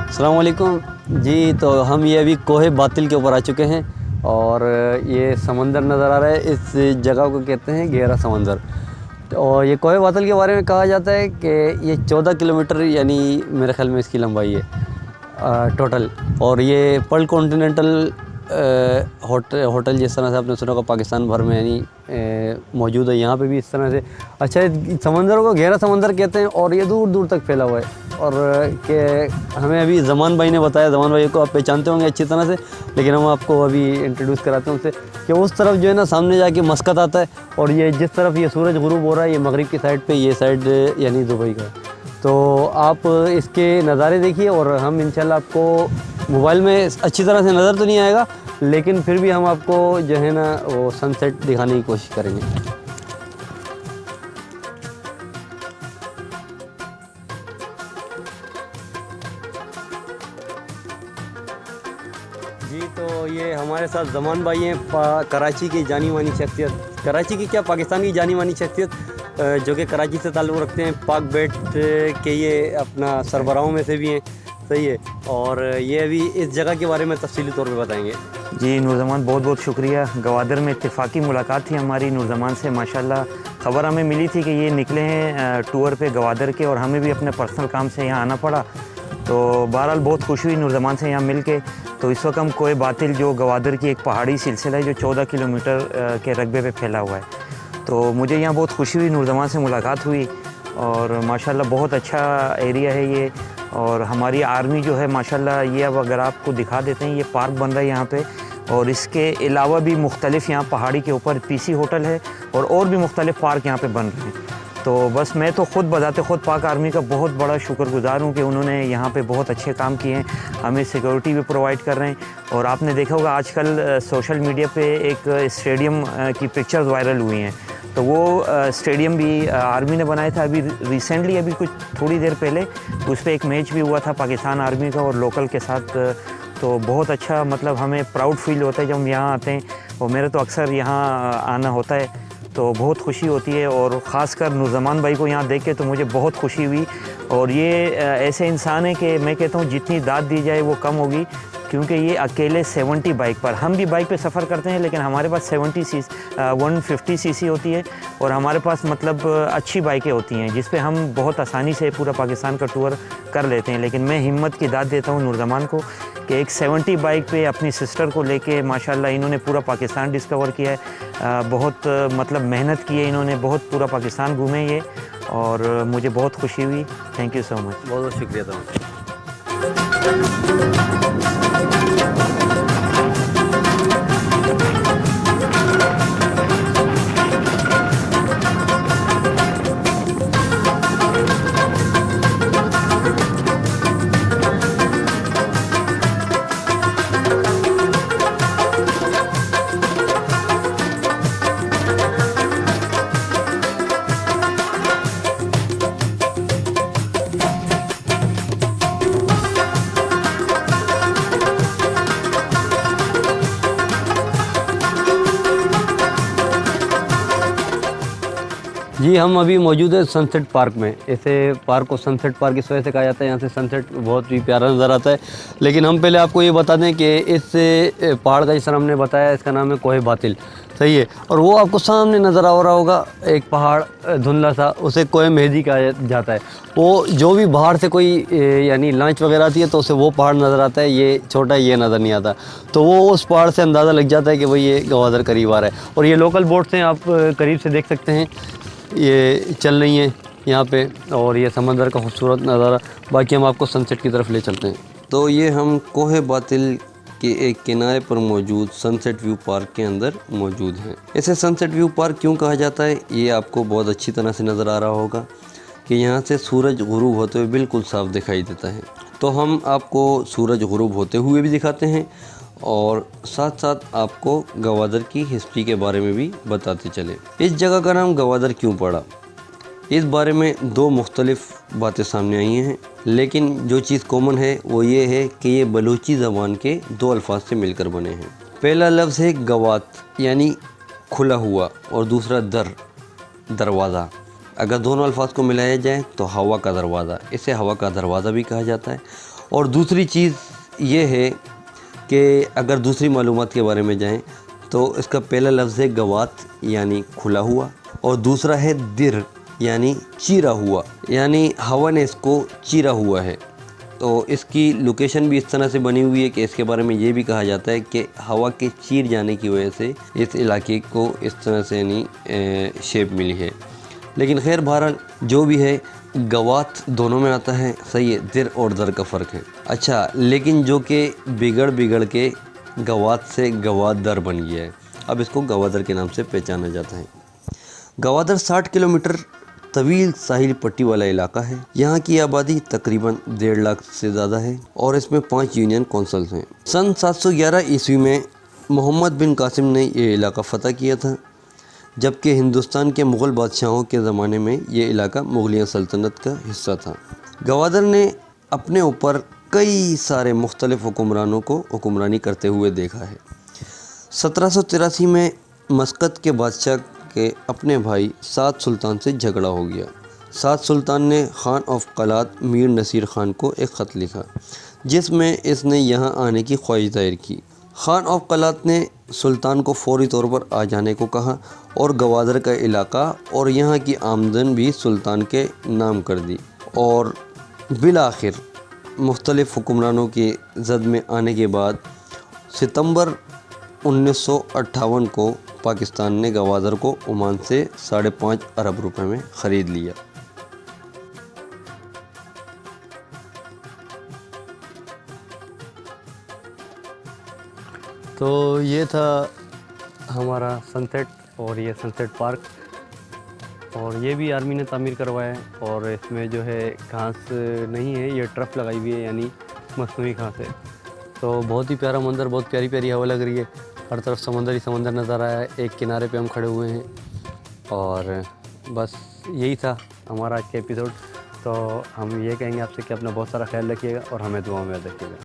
अस्सलाम वालेकुम जी। तो हम ये अभी कोहे बातिल के ऊपर आ चुके हैं और ये समंदर नज़र आ रहा है। इस जगह को कहते हैं गहरा समंदर। और ये कोहे बातिल के बारे में कहा जाता है कि ये 14 किलोमीटर यानी मेरे ख्याल में इसकी लंबाई है टोटल। और ये पर्ल कॉन्टिनेंटल होटल जिस तरह से आपने सुना होगा पाकिस्तान भर में यानी मौजूद है। यहाँ पे भी इस तरह से अच्छा समंदर को गहरा समंदर कहते हैं और ये दूर दूर तक फैला हुआ है। और कि हमें अभी ज़मान भाई ने बताया, ज़मान भाई को आप पहचानते होंगे अच्छी तरह से, लेकिन हम आपको अभी इंट्रोड्यूस कराते हैं उनसे कि उस तरफ जो है ना सामने जाके मस्कत आता है और ये जिस तरफ ये सूरज गुरूब हो रहा है ये मगरिब की साइड पे, ये साइड यानी दुबई का। तो आप इसके नज़ारे देखिए और हम इंशाल्लाह आपको मोबाइल में अच्छी तरह से नज़र तो नहीं आएगा, लेकिन फिर भी हम आपको जो है ना वो सनसेट दिखाने की कोशिश करेंगे। जी तो ये हमारे साथ ज़मान भाई हैं, कराची की जानी मानी शख्सियत, कराची की क्या पाकिस्तान की जानी मानी शख्सियत जो कि कराची से ताल्लुक़ रखते हैं। पाक बेट के ये अपना सरबराहों में से भी हैं, सही है। और ये अभी इस जगह के बारे में तफसीली तौर पे बताएंगे। जी नूरजमान, बहुत बहुत शुक्रिया। गवादर में इत्तेफाकी मुलाकात थी हमारी नूरजमान से। माशाल्लाह ख़बर हमें मिली थी कि ये निकले हैं टूर पे गवादर के, और हमें भी अपने पर्सनल काम से यहाँ आना पड़ा। तो बहरहाल बहुत खुशी हुई नूरजमान से यहाँ मिल के। तो इस वक्त हम कोहे बातिल जो गवादर की एक पहाड़ी सिलसिला है जो 14 किलोमीटर के रकबे पे फैला हुआ है। तो मुझे यहाँ बहुत खुशी हुई, नूरजमान से मुलाकात हुई और माशाल्लाह बहुत अच्छा एरिया है ये। और हमारी आर्मी जो है माशाल्लाह, ये अब अगर आपको दिखा देते हैं, ये पार्क बन रहा है यहाँ पे। और इसके अलावा भी मुख्तलिफ यहाँ पहाड़ी के ऊपर पीसी होटल है और भी मुख्तलिफ पार्क यहाँ पे बन रहे हैं। तो बस मैं तो ख़ुद बजाते ख़ुद पाक आर्मी का बहुत बड़ा शुक्रगुज़ार हूँ कि उन्होंने यहाँ पे बहुत अच्छे काम किए हैं, हमें सिक्योरिटी भी प्रोवाइड कर रहे हैं। और आपने देखा होगा आजकल सोशल मीडिया पे एक स्टेडियम की पिक्चर्स वायरल हुई हैं, तो वो स्टेडियम भी आर्मी ने बनाया था। अभी रिसेंटली अभी कुछ थोड़ी देर पहले उस पर एक मैच भी हुआ था पाकिस्तान आर्मी का और लोकल के साथ। तो बहुत अच्छा, मतलब हमें प्राउड फील होता है जब हम यहाँ आते हैं, और मेरे तो अक्सर यहाँ आना होता है, तो बहुत खुशी होती है। और ख़ासकर नूरजमान भाई को यहाँ देख के तो मुझे बहुत खुशी हुई। और ये ऐसे इंसान है कि मैं कहता हूँ जितनी दाद दी जाए वो कम होगी, क्योंकि ये अकेले 70 बाइक पर, हम भी बाइक पे सफ़र करते हैं लेकिन हमारे पास 150 सीसी होती है और हमारे पास मतलब अच्छी बाइकें होती हैं जिस पे हम बहुत आसानी से पूरा पाकिस्तान का टूर कर लेते हैं। लेकिन मैं हिम्मत की दाद देता हूँ नूरजमान को कि एक 70 बाइक पे अपनी सिस्टर को लेके माशाल्लाह इन्होंने पूरा पाकिस्तान डिस्कवर किया है। बहुत मतलब मेहनत की है इन्होंने, बहुत पूरा पाकिस्तान घूमे ये, और मुझे बहुत खुशी हुई। थैंक यू सो मच, बहुत बहुत शुक्रिया था। जी हम अभी मौजूद है सनसेट पार्क में। ऐसे पार्क को सनसेट पार्क इस वजह से कहा जाता है, यहाँ से सनसेट बहुत ही प्यारा नज़र आता है। लेकिन हम पहले आपको ये बता दें कि इस पहाड़ का, जिस तरह हमने बताया, इसका नाम है कोहे बातिल, सही है। और वो आपको सामने नज़र आ रहा होगा एक पहाड़ धुंधला सा, उसे कोहे मेहदी कहा जाता है। वो जो भी बाहर से कोई यानी लॉन्च वगैरह आती है तो उसे वो पहाड़ नज़र आता है, ये छोटा है, ये नज़र नहीं आता। तो वो उस पहाड़ से अंदाज़ा लग जाता है कि भाई ये गवादर करीब आ रहा है। और ये लोकल बोट्स हैं, आप करीब से देख सकते हैं, ये चल रही हैं यहाँ पे। और ये समंदर का खूबसूरत नज़ारा। बाकी हम आपको सनसेट की तरफ ले चलते हैं। तो ये हम कोहे बातिल के एक किनारे पर मौजूद सनसेट व्यू पार्क के अंदर मौजूद हैं। इसे सनसेट व्यू पार्क क्यों कहा जाता है, ये आपको बहुत अच्छी तरह से नज़र आ रहा होगा कि यहाँ से सूरज गुरूब होते हुए बिल्कुल साफ दिखाई देता है। तो हम आपको सूरज गुरूब होते हुए भी दिखाते हैं और साथ साथ आपको गवादर की हिस्ट्री के बारे में भी बताते चले। इस जगह का नाम गवादर क्यों पड़ा, इस बारे में दो मुख्तलिफ बातें सामने आई हैं, लेकिन जो चीज़ कॉमन है वो ये है कि ये बलूची ज़बान के दो अल्फाज से मिलकर बने हैं। पहला लफ्ज़ है गवात यानी खुला हुआ, और दूसरा दरवाज़ा। अगर दोनों अल्फाज को मिलाया जाए तो हवा का दरवाज़ा, इसे हवा का दरवाज़ा भी कहा जाता है। और दूसरी चीज़ ये है कि अगर दूसरी मालूमात के बारे में जाएं तो इसका पहला लफ्ज़ है गवात यानी खुला हुआ, और दूसरा है दिर यानी चीरा हुआ, यानी हवा ने इसको चीरा हुआ है। तो इसकी लोकेशन भी इस तरह से बनी हुई है कि इसके बारे में ये भी कहा जाता है कि हवा के चीर जाने की वजह से इस इलाके को इस तरह से यानी शेप मिली है। लेकिन खैर बहरहाल जो भी है, गवात दोनों में आता है, सही है, दिर और दर का फ़र्क है। अच्छा, लेकिन जो कि बिगड़ के गवात से गवादर बन गया है, अब इसको गवादर के नाम से पहचाना जाता है। गवादर 60 किलोमीटर तवील साहिल पट्टी वाला इलाका है। यहाँ की आबादी तकरीबन 1.5 लाख से ज़्यादा है और इसमें 5 यूनियन कौंसल्स हैं। सन 711 ईस्वी में मोहम्मद बिन कासिम ने ये इलाका फ़तह किया था, जबकि हिंदुस्तान के मुग़ल बादशाहों के ज़माने में ये इलाका मुग़लिया सल्तनत का हिस्सा था। गवादर ने अपने ऊपर कई सारे मुख्तलिफ़ हुक्मरानों को हुक्मरानी करते हुए देखा है। 1783 में मस्कत के बादशाह के अपने भाई साद सुल्तान से झगड़ा हो गया। साद सुल्तान ने खान ऑफ कलात मीर नसीर खान को एक ख़त लिखा, जिसमें इसने यहाँ आने की ख्वाहिश ज़ाहिर की। खान ऑफ कलात ने सुल्तान को फौरी तौर पर आ जाने को कहा और गवादर का इलाका और यहाँ की आमदन भी सुल्तान के नाम कर दी। और बिलाखिर मुख्तलिफ़ हुक्मरानों के ज़द में आने के बाद सितंबर 1958 को पाकिस्तान ने गवादर को ओमान से 5.5 अरब रुपए में ख़रीद लिया। तो ये था हमारा सनसेट, और ये सनसेट पार्क, और ये भी आर्मी ने तामीर करवाया है। और इसमें जो है घास नहीं है, ये ट्रफ लगाई हुई है, यानी मसनूई घास है। तो बहुत ही प्यारा मंज़र, बहुत प्यारी प्यारी हवा लग रही है, हर तरफ समंदर ही समंदर नज़र आया है। एक किनारे पे हम खड़े हुए हैं, और बस यही था हमारा आज का एपिसोड। तो हम ये कहेंगे आपसे कि अपना बहुत सारा ख्याल रखिएगा और हमें दुआ में याद रखिएगा।